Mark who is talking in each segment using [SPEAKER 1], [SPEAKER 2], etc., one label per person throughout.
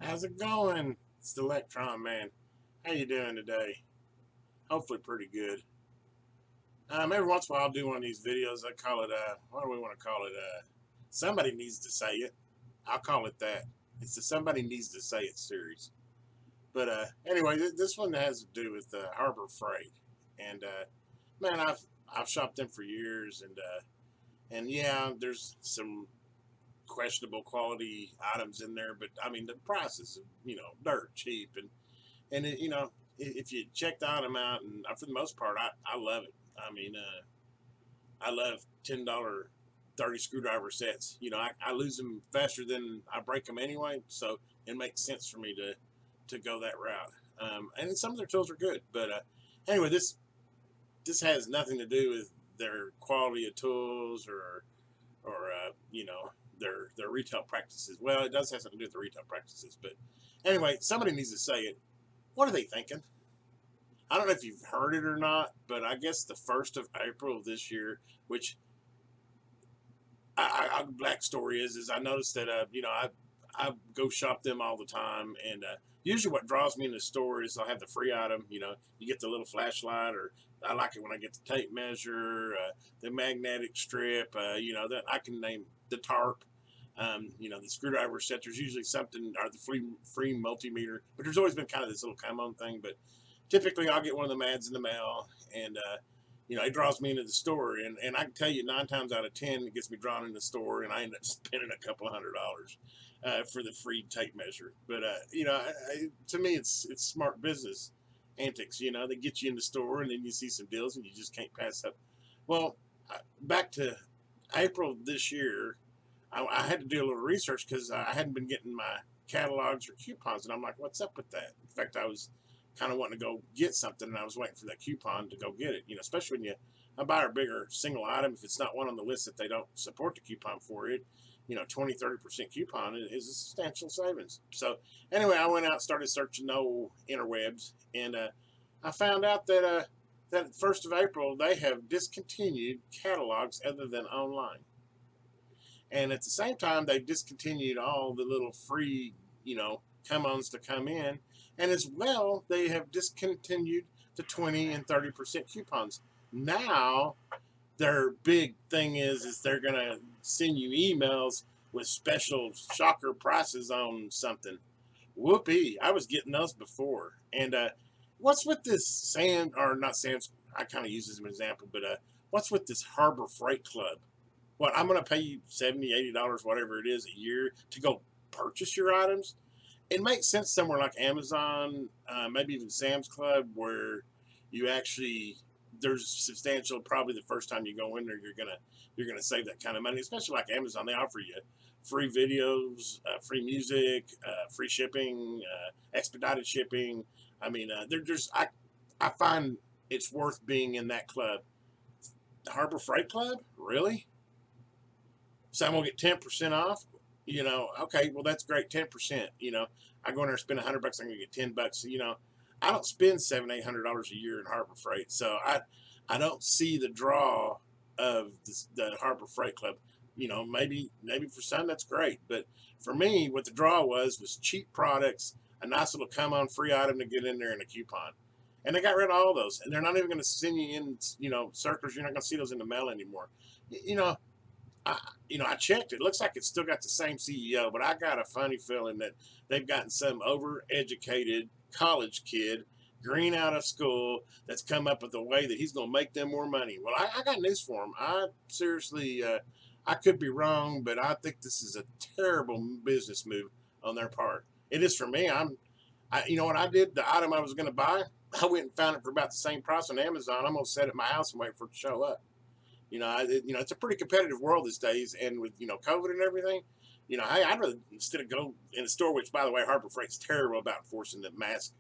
[SPEAKER 1] How's it going? It's the Electron Man. How you doing today? Hopefully pretty good. Every once in a while I'll do one of these videos. I call it, what do we want to call it? Somebody needs to say it. I'll call it that. It's the Somebody Needs to Say It series. But anyway, this one has to do with Harbor Freight. And man, I've shopped them for years, and yeah, there's some questionable quality items in there, but I mean the prices, dirt cheap, and if you check the item out, and for the most part, I love it. I mean, I love $10 30 screwdriver sets. I lose them faster than I break them anyway, so it makes sense for me to go that route. And some of their tools are good, but anyway, this has nothing to do with their quality of tools or their retail practices. Well, it does have something to do with the retail practices, but anyway, somebody needs to say it. What are they thinking? I don't know if you've heard it or not, but I guess the 1st of April of this year, which black story is I noticed that I go shop them all the time, and usually what draws me in the store is they'll have the free item. You get the little flashlight, or I like it when I get the tape measure, the magnetic strip. That I can name the tarp. The screwdriver set. There's usually something, or the free multimeter, but there's always been kind of this little come on thing. But typically I'll get one of them ads in the mail, and it draws me into the store, and I can tell you 9 times out of 10 it gets me drawn in the store, and I end up spending a couple $100 for the free tape measure. But to me, it's smart business antics. They get you in the store, and then you see some deals, and you just can't pass up. Well, back to April this year, I had to do a little research because I hadn't been getting my catalogs or coupons, and I'm like, what's up with that? In fact, I was kind of wanting to go get something, and I was waiting for that coupon to go get it. Especially when I buy a bigger single item, if it's not one on the list that they don't support the coupon for it, 20-30% coupon is a substantial savings. So anyway, I went out and started searching the old interwebs, and I found out that 1st of April they have discontinued catalogs other than online. And at the same time, they discontinued all the little free, come ons to come in. And as well, they have discontinued the 20 and 30% coupons. Now, their big thing is they're going to send you emails with special shocker prices on something. Whoopee. I was getting those before. And what's with this or not Sam's, I kind of use this as an example, but what's with this Harbor Freight Club? What, I'm going to pay you $70, $80, whatever it is, a year to go purchase your items? It makes sense somewhere like Amazon, maybe even Sam's Club, where you actually there's substantial. Probably the first time you go in there, you're gonna save that kind of money. Especially like Amazon, they offer you free videos, free music, free shipping, expedited shipping. I mean, I find it's worth being in that club. The Harbor Freight Club, really? So I'm gonna get 10% off. Okay, well that's great, 10%. I go in there and spend $100, I'm gonna get $10. I don't spend $700-800 a year in Harbor Freight, so I don't see the draw of the Harbor Freight Club. Maybe for some that's great, but for me, what the draw was cheap products, a nice little come on free item to get in there, and a coupon. And they got rid of all those, and they're not even going to send you in, circles. You're not going to see those in the mail anymore. You know, I, I checked. It looks like it's still got the same CEO, but I got a funny feeling that they've gotten some overeducated college kid, green out of school, that's come up with a way that he's going to make them more money. Well, I got news for him. I seriously, I could be wrong, but I think this is a terrible business move on their part. It is for me. You know what I did? The item I was going to buy, I went and found it for about the same price on Amazon. I'm going to set it at my house and wait for it to show up. It's a pretty competitive world these days, and with COVID and everything, hey, I'd rather instead of go in a store. Which, by the way, Harbor Freight's terrible about enforcing the mask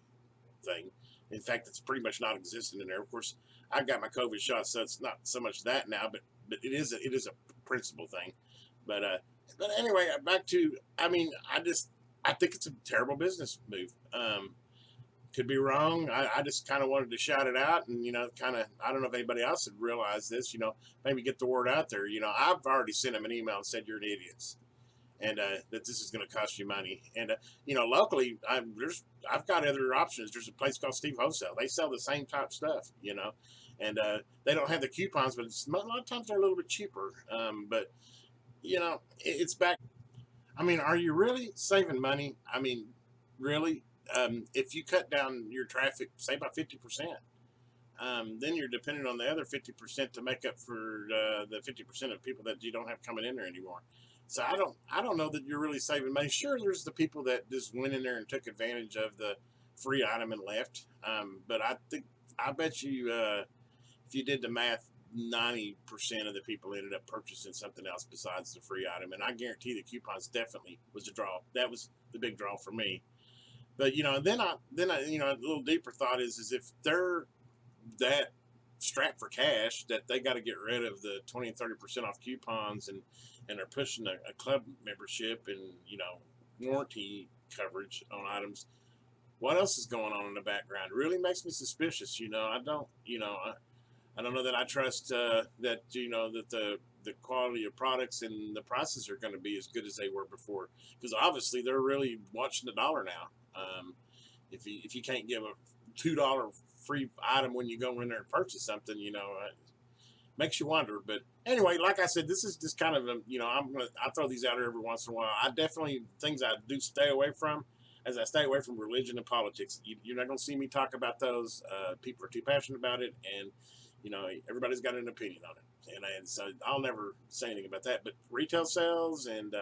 [SPEAKER 1] thing. In fact, it's pretty much non-existent in there. Of course, I got my COVID shot, so it's not so much that now, but it is a principal thing. But anyway, back to I think it's a terrible business move. Could be wrong. I just kind of wanted to shout it out, and kind of, I don't know if anybody else had realized this. Maybe get the word out there. I've already sent them an email and said you're an idiots. and that this is going to cost you money. And locally, I've got other options. There's a place called Steve Wholesale. They sell the same type stuff, and they don't have the coupons, but a lot of times they're a little bit cheaper. But it's back. I mean, are you really saving money? I mean, really? If you cut down your traffic, say by 50%, then you're dependent on the other 50% to make up for the 50% of people that you don't have coming in there anymore. So I don't know that you're really saving money. Sure, there's the people that just went in there and took advantage of the free item and left. But I bet you if you did the math, 90% of the people ended up purchasing something else besides the free item, and I guarantee the coupons definitely was a draw. That was the big draw for me. But then I a little deeper thought is if they're that strapped for cash that they got to get rid of the 20 and 30% off coupons, and they're pushing a club membership and warranty coverage on items. What else is going on in the background? It really makes me suspicious. I don't know that I trust that the quality of products and the prices are going to be as good as they were before, because obviously they're really watching the dollar now. If you can't give a $2 free item when you go in there and purchase something, it makes you wonder. But anyway, like I said, this is just kind of I throw these out every once in a while. I definitely things I do stay away from, as I stay away from religion and politics. You're not going to see me talk about those. People are too passionate about it, and everybody's got an opinion on it, and so I'll never say anything about that. But retail sales and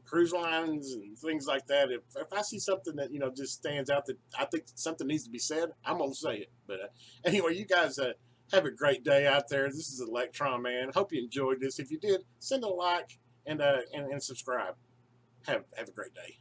[SPEAKER 1] cruise lines and things like that. If I see something that just stands out that I think something needs to be said, I'm gonna say it. But anyway, you guys have a great day out there. This is Electron Man. Hope you enjoyed this. If you did, send a like and subscribe. Have a great day.